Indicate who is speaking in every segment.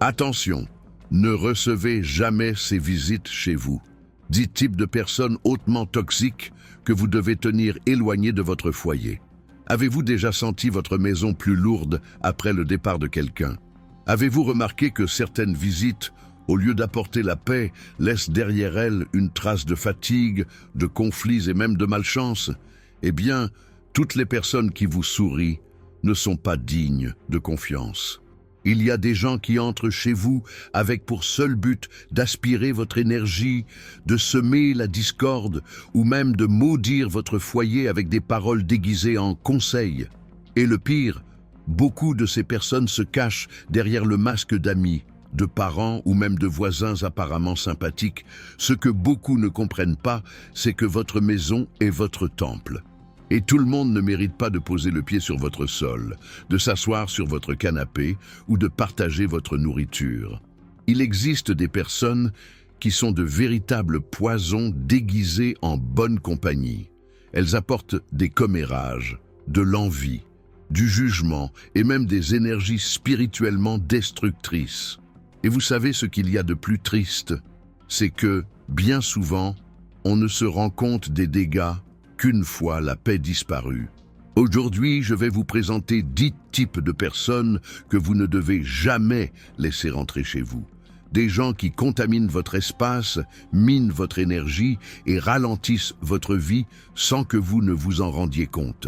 Speaker 1: Attention, ne recevez jamais ces visites chez vous. 10 types de personnes hautement toxiques que vous devez tenir éloignées de votre foyer. Avez-vous déjà senti votre maison plus lourde après le départ de quelqu'un? Avez-vous remarqué que certaines visites, au lieu d'apporter la paix, laissent derrière elles une trace de fatigue, de conflits et même de malchance? Eh bien, toutes les personnes qui vous sourient ne sont pas dignes de confiance. Il y a des gens qui entrent chez vous avec pour seul but d'aspirer votre énergie, de semer la discorde ou même de maudire votre foyer avec des paroles déguisées en conseils. Et le pire, beaucoup de ces personnes se cachent derrière le masque d'amis, de parents ou même de voisins apparemment sympathiques. Ce que beaucoup ne comprennent pas, c'est que votre maison est votre temple. Et tout le monde ne mérite pas de poser le pied sur votre sol, de s'asseoir sur votre canapé ou de partager votre nourriture. Il existe des personnes qui sont de véritables poisons déguisés en bonne compagnie. Elles apportent des commérages, de l'envie, du jugement et même des énergies spirituellement destructrices. Et vous savez ce qu'il y a de plus triste? C'est que, bien souvent, on ne se rend compte des dégâts qu'une fois la paix disparue. Aujourd'hui, je vais vous présenter 10 types de personnes que vous ne devez jamais laisser rentrer chez vous. Des gens qui contaminent votre espace, minent votre énergie et ralentissent votre vie sans que vous ne vous en rendiez compte.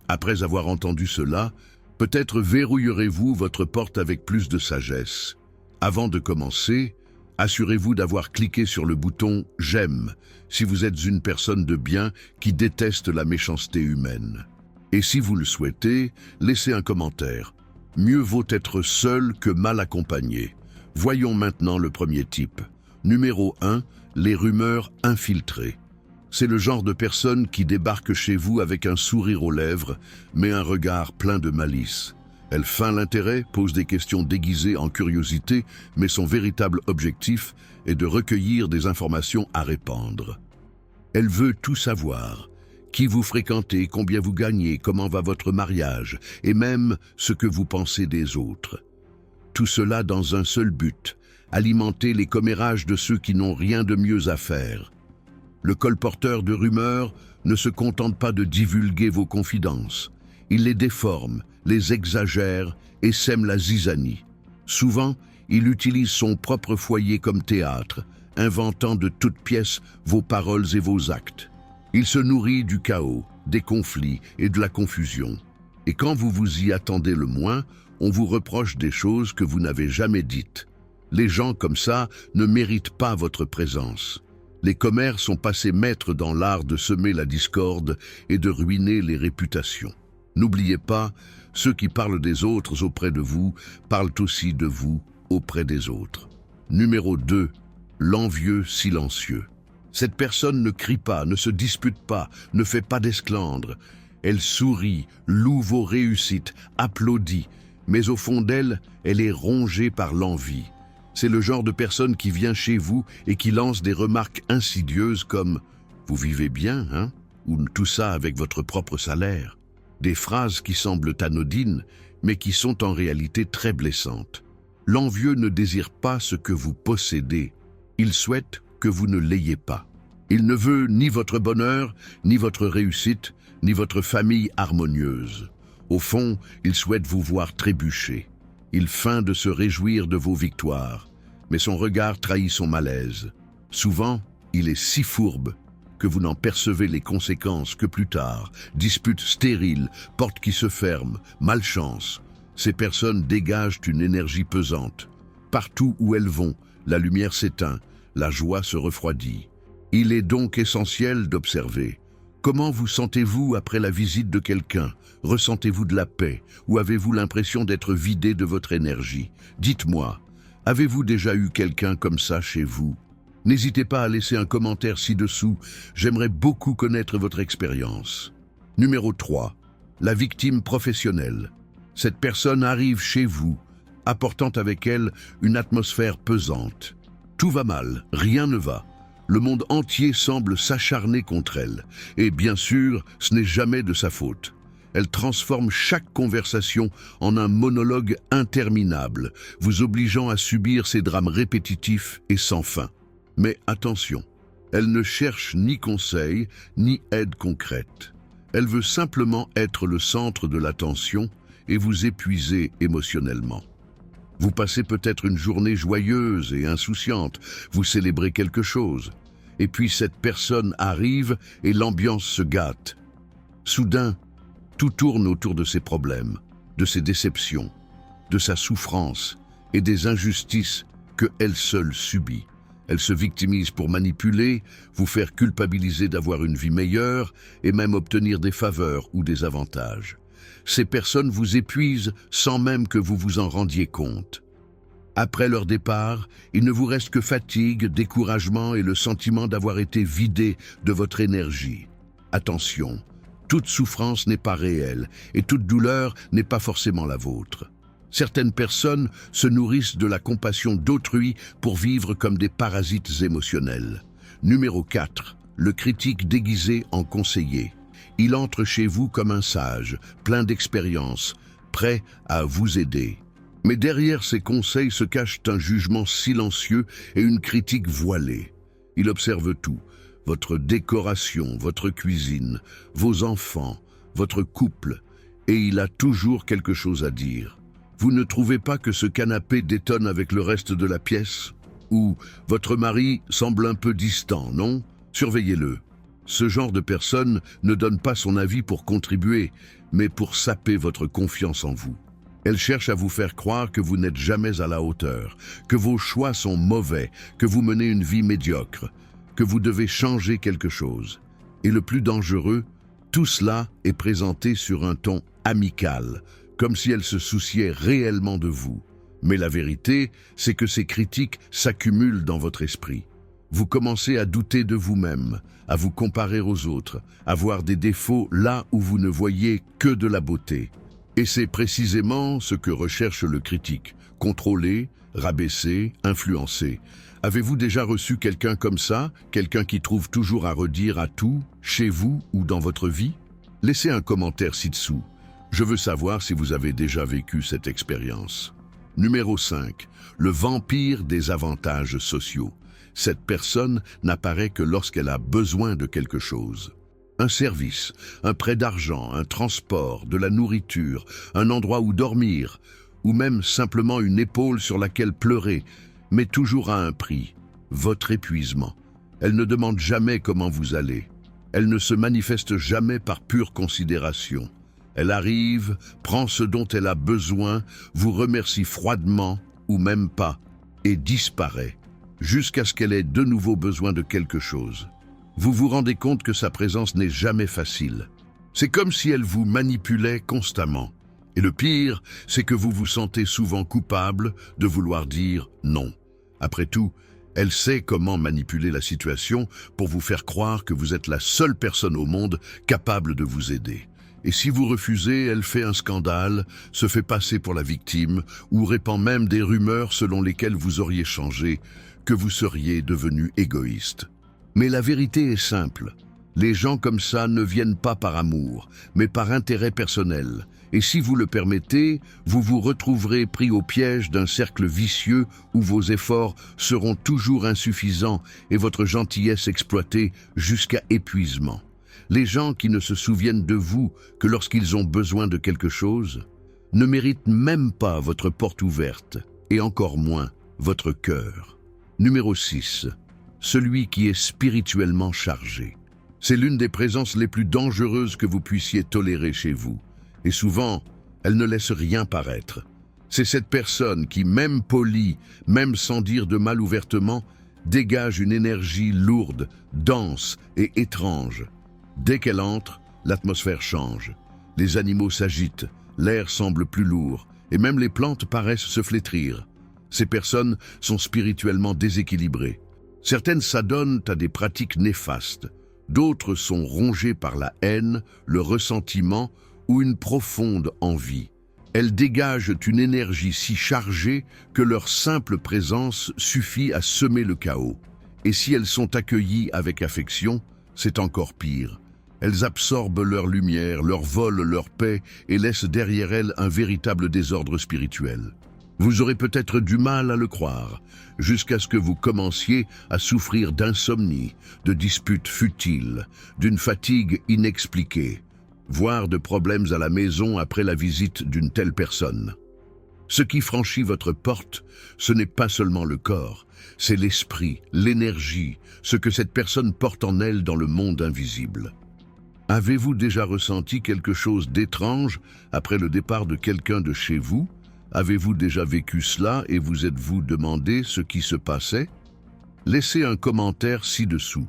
Speaker 1: Après avoir entendu cela, peut-être verrouillerez-vous votre porte avec plus de sagesse. Avant de commencer, assurez-vous d'avoir cliqué sur le bouton « J'aime » si vous êtes une personne de bien qui déteste la méchanceté humaine. Et si vous le souhaitez, laissez un commentaire. Mieux vaut être seul que mal accompagné. Voyons maintenant le premier type. Numéro 1, les rumeurs infiltrées. C'est le genre de personne qui débarque chez vous avec un sourire aux lèvres, mais un regard plein de malice. Elle feint l'intérêt, pose des questions déguisées en curiosité, mais son véritable objectif est de recueillir des informations à répandre. Elle veut tout savoir. Qui vous fréquentez, combien vous gagnez, comment va votre mariage, et même ce que vous pensez des autres. Tout cela dans un seul but, alimenter les commérages de ceux qui n'ont rien de mieux à faire. Le colporteur de rumeurs ne se contente pas de divulguer vos confidences. Il les déforme, les exagère et sème la zizanie. Souvent, il utilise son propre foyer comme théâtre, inventant de toutes pièces vos paroles et vos actes. Il se nourrit du chaos, des conflits et de la confusion. Et quand vous vous y attendez le moins, on vous reproche des choses que vous n'avez jamais dites. Les gens comme ça ne méritent pas votre présence. Les commères sont passés maîtres dans l'art de semer la discorde et de ruiner les réputations. N'oubliez pas, ceux qui parlent des autres auprès de vous parlent aussi de vous auprès des autres. Numéro 2, l'envieux silencieux. Cette personne ne crie pas, ne se dispute pas, ne fait pas d'esclandre. Elle sourit, loue vos réussites, applaudit, mais au fond d'elle, elle est rongée par l'envie. C'est le genre de personne qui vient chez vous et qui lance des remarques insidieuses comme « Vous vivez bien, hein ?» ou « Tout ça avec votre propre salaire ?» Des phrases qui semblent anodines, mais qui sont en réalité très blessantes. L'envieux ne désire pas ce que vous possédez. Il souhaite que vous ne l'ayez pas. Il ne veut ni votre bonheur, ni votre réussite, ni votre famille harmonieuse. Au fond, il souhaite vous voir trébucher. Il feint de se réjouir de vos victoires, mais son regard trahit son malaise. Souvent, il est si fourbe que vous n'en percevez les conséquences que plus tard. Disputes stériles, portes qui se ferment, malchance. Ces personnes dégagent une énergie pesante. Partout où elles vont, la lumière s'éteint, la joie se refroidit. Il est donc essentiel d'observer. Comment vous sentez-vous après la visite de quelqu'un? Ressentez-vous de la paix ou avez-vous l'impression d'être vidé de votre énergie? Dites-moi, avez-vous déjà eu quelqu'un comme ça chez vous? N'hésitez pas à laisser un commentaire ci-dessous, j'aimerais beaucoup connaître votre expérience. Numéro 3. La victime professionnelle. Cette personne arrive chez vous, apportant avec elle une atmosphère pesante. Tout va mal, rien ne va. Le monde entier semble s'acharner contre elle. Et bien sûr, ce n'est jamais de sa faute. Elle transforme chaque conversation en un monologue interminable, vous obligeant à subir ces drames répétitifs et sans fin. Mais attention, elle ne cherche ni conseil, ni aide concrète. Elle veut simplement être le centre de l'attention et vous épuiser émotionnellement. Vous passez peut-être une journée joyeuse et insouciante, vous célébrez quelque chose, et puis cette personne arrive et l'ambiance se gâte. Soudain, tout tourne autour de ses problèmes, de ses déceptions, de sa souffrance et des injustices que elle seule subit. Elle se victimise pour manipuler, vous faire culpabiliser d'avoir une vie meilleure et même obtenir des faveurs ou des avantages. Ces personnes vous épuisent sans même que vous vous en rendiez compte. Après leur départ, il ne vous reste que fatigue, découragement et le sentiment d'avoir été vidé de votre énergie. Attention, toute souffrance n'est pas réelle et toute douleur n'est pas forcément la vôtre. Certaines personnes se nourrissent de la compassion d'autrui pour vivre comme des parasites émotionnels. Numéro 4. Le critique déguisé en conseiller. Il entre chez vous comme un sage, plein d'expérience, prêt à vous aider. Mais derrière ces conseils se cachent un jugement silencieux et une critique voilée. Il observe tout, votre décoration, votre cuisine, vos enfants, votre couple, et il a toujours quelque chose à dire. Vous ne trouvez pas que ce canapé détonne avec le reste de la pièce? Ou votre mari semble un peu distant, non? Surveillez-le. Ce genre de personne ne donne pas son avis pour contribuer, mais pour saper votre confiance en vous. Elle cherche à vous faire croire que vous n'êtes jamais à la hauteur, que vos choix sont mauvais, que vous menez une vie médiocre, que vous devez changer quelque chose. Et le plus dangereux, tout cela est présenté sur un ton amical, comme si elle se souciait réellement de vous. Mais la vérité, c'est que ces critiques s'accumulent dans votre esprit. Vous commencez à douter de vous-même, à vous comparer aux autres, à voir des défauts là où vous ne voyez que de la beauté. Et c'est précisément ce que recherche le critique, contrôler, rabaisser, influencer. Avez-vous déjà reçu quelqu'un comme ça, quelqu'un qui trouve toujours à redire à tout, chez vous ou dans votre vie? Laissez un commentaire ci-dessous. Je veux savoir si vous avez déjà vécu cette expérience. Numéro 5. Le vampire des avantages sociaux. Cette personne n'apparaît que lorsqu'elle a besoin de quelque chose. Un service, un prêt d'argent, un transport, de la nourriture, un endroit où dormir, ou même simplement une épaule sur laquelle pleurer, mais toujours à un prix, votre épuisement. Elle ne demande jamais comment vous allez. Elle ne se manifeste jamais par pure considération. Elle arrive, prend ce dont elle a besoin, vous remercie froidement, ou même pas, et disparaît, jusqu'à ce qu'elle ait de nouveau besoin de quelque chose. Vous vous rendez compte que sa présence n'est jamais facile. C'est comme si elle vous manipulait constamment. Et le pire, c'est que vous vous sentez souvent coupable de vouloir dire non. Après tout, elle sait comment manipuler la situation pour vous faire croire que vous êtes la seule personne au monde capable de vous aider. Et si vous refusez, elle fait un scandale, se fait passer pour la victime ou répand même des rumeurs selon lesquelles vous auriez changé, que vous seriez devenu égoïste. Mais la vérité est simple. Les gens comme ça ne viennent pas par amour, mais par intérêt personnel. Et si vous le permettez, vous vous retrouverez pris au piège d'un cercle vicieux où vos efforts seront toujours insuffisants et votre gentillesse exploitée jusqu'à épuisement. Les gens qui ne se souviennent de vous que lorsqu'ils ont besoin de quelque chose ne méritent même pas votre porte ouverte, et encore moins votre cœur. Numéro 6. Celui qui est spirituellement chargé. C'est l'une des présences les plus dangereuses que vous puissiez tolérer chez vous. Et souvent, elle ne laisse rien paraître. C'est cette personne qui, même polie, même sans dire de mal ouvertement, dégage une énergie lourde, dense et étrange. Dès qu'elle entre, l'atmosphère change. Les animaux s'agitent, l'air semble plus lourd, et même les plantes paraissent se flétrir. Ces personnes sont spirituellement déséquilibrées. Certaines s'adonnent à des pratiques néfastes. D'autres sont rongées par la haine, le ressentiment ou une profonde envie. Elles dégagent une énergie si chargée que leur simple présence suffit à semer le chaos. Et si elles sont accueillies avec affection, c'est encore pire. Elles absorbent leur lumière, leur volent leur paix et laissent derrière elles un véritable désordre spirituel. Vous aurez peut-être du mal à le croire, jusqu'à ce que vous commenciez à souffrir d'insomnie, de disputes futiles, d'une fatigue inexpliquée, voire de problèmes à la maison après la visite d'une telle personne. Ce qui franchit votre porte, ce n'est pas seulement le corps, c'est l'esprit, l'énergie, ce que cette personne porte en elle dans le monde invisible. Avez-vous déjà ressenti quelque chose d'étrange après le départ de quelqu'un de chez vous? Avez-vous déjà vécu cela et vous êtes-vous demandé ce qui se passait? Laissez un commentaire ci-dessous.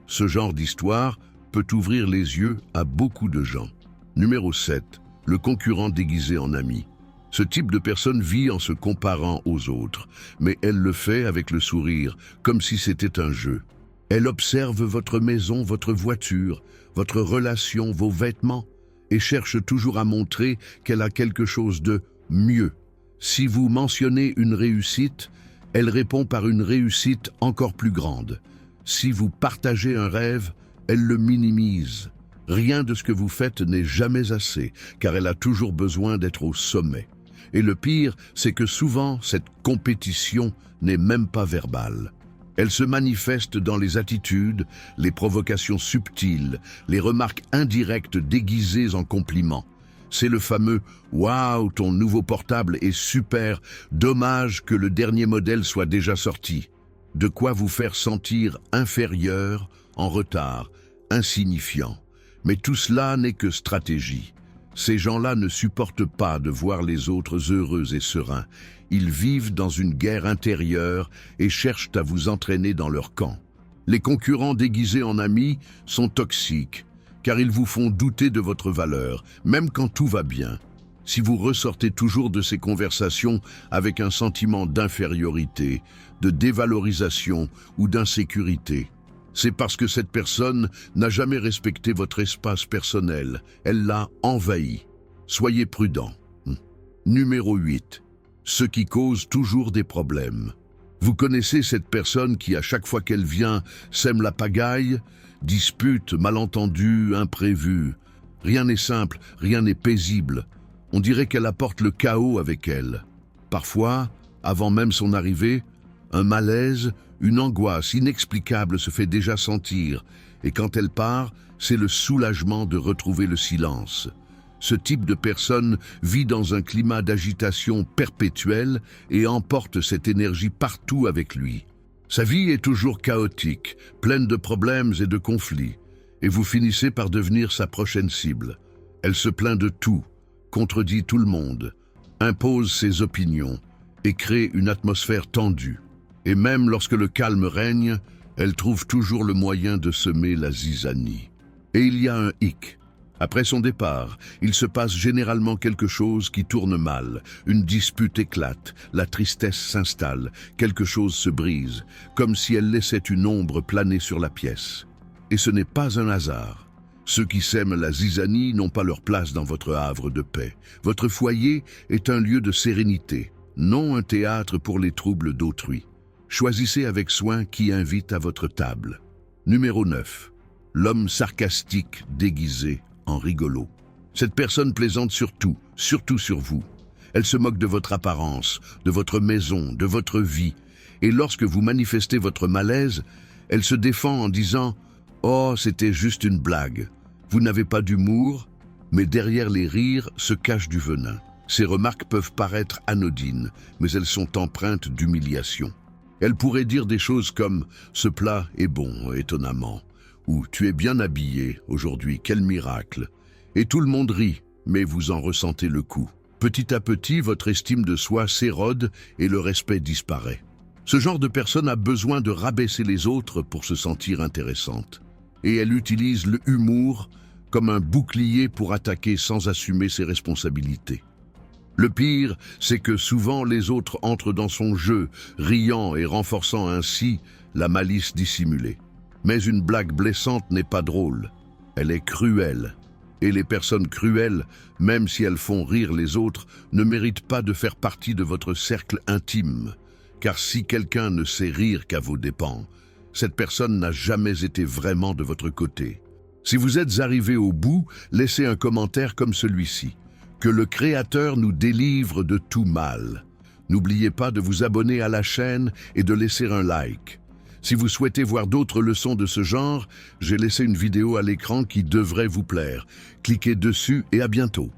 Speaker 1: Ce genre d'histoire peut ouvrir les yeux à beaucoup de gens. Numéro 7. Le concurrent déguisé en ami. Ce type de personne vit en se comparant aux autres, mais elle le fait avec le sourire, comme si c'était un jeu. Elle observe votre maison, votre voiture, votre relation, vos vêtements, et cherche toujours à montrer qu'elle a quelque chose de mieux. Si vous mentionnez une réussite, elle répond par une réussite encore plus grande. Si vous partagez un rêve, elle le minimise. Rien de ce que vous faites n'est jamais assez, car elle a toujours besoin d'être au sommet. Et le pire, c'est que souvent, cette compétition n'est même pas verbale. Elle se manifeste dans les attitudes, les provocations subtiles, les remarques indirectes déguisées en compliments. C'est le fameux « Waouh, ton nouveau portable est super, dommage que le dernier modèle soit déjà sorti ». De quoi vous faire sentir inférieur, en retard, insignifiant. Mais tout cela n'est que stratégie. Ces gens-là ne supportent pas de voir les autres heureux et sereins. Ils vivent dans une guerre intérieure et cherchent à vous entraîner dans leur camp. Les concurrents déguisés en amis sont toxiques, car ils vous font douter de votre valeur, même quand tout va bien. Si vous ressortez toujours de ces conversations avec un sentiment d'infériorité, de dévalorisation ou d'insécurité, c'est parce que cette personne n'a jamais respecté votre espace personnel, elle l'a envahi. Soyez prudent. Numéro 8. Ce qui cause toujours des problèmes. Vous connaissez cette personne qui, à chaque fois qu'elle vient, sème la pagaille, dispute, malentendus, imprévus. Rien n'est simple, rien n'est paisible. On dirait qu'elle apporte le chaos avec elle. Parfois, avant même son arrivée, un malaise, une angoisse inexplicable se fait déjà sentir, et quand elle part, c'est le soulagement de retrouver le silence. Ce type de personne vit dans un climat d'agitation perpétuelle et emporte cette énergie partout avec lui. Sa vie est toujours chaotique, pleine de problèmes et de conflits, et vous finissez par devenir sa prochaine cible. Elle se plaint de tout, contredit tout le monde, impose ses opinions et crée une atmosphère tendue. Et même lorsque le calme règne, elle trouve toujours le moyen de semer la zizanie. Et il y a un hic. Après son départ, il se passe généralement quelque chose qui tourne mal. Une dispute éclate, la tristesse s'installe, quelque chose se brise, comme si elle laissait une ombre planer sur la pièce. Et ce n'est pas un hasard. Ceux qui sèment la zizanie n'ont pas leur place dans votre havre de paix. Votre foyer est un lieu de sérénité, non un théâtre pour les troubles d'autrui. Choisissez avec soin qui invite à votre table. Numéro 9. L'homme sarcastique déguisé en rigolo. Cette personne plaisante sur tout, surtout sur vous. Elle se moque de votre apparence, de votre maison, de votre vie. Et lorsque vous manifestez votre malaise, elle se défend en disant « Oh, c'était juste une blague ». Vous n'avez pas d'humour, mais derrière les rires se cache du venin. Ces remarques peuvent paraître anodines, mais elles sont empreintes d'humiliation. Elle pourrait dire des choses comme « Ce plat est bon, étonnamment » ou « Tu es bien habillé aujourd'hui, quel miracle !» Et tout le monde rit, mais vous en ressentez le coup. Petit à petit, votre estime de soi s'érode et le respect disparaît. Ce genre de personne a besoin de rabaisser les autres pour se sentir intéressante. Et elle utilise le humour comme un bouclier pour attaquer sans assumer ses responsabilités. Le pire, c'est que souvent les autres entrent dans son jeu, riant et renforçant ainsi la malice dissimulée. Mais une blague blessante n'est pas drôle, elle est cruelle. Et les personnes cruelles, même si elles font rire les autres, ne méritent pas de faire partie de votre cercle intime. Car si quelqu'un ne sait rire qu'à vos dépens, cette personne n'a jamais été vraiment de votre côté. Si vous êtes arrivé au bout, laissez un commentaire comme celui-ci. Que le Créateur nous délivre de tout mal. N'oubliez pas de vous abonner à la chaîne et de laisser un like. Si vous souhaitez voir d'autres leçons de ce genre, j'ai laissé une vidéo à l'écran qui devrait vous plaire. Cliquez dessus et à bientôt.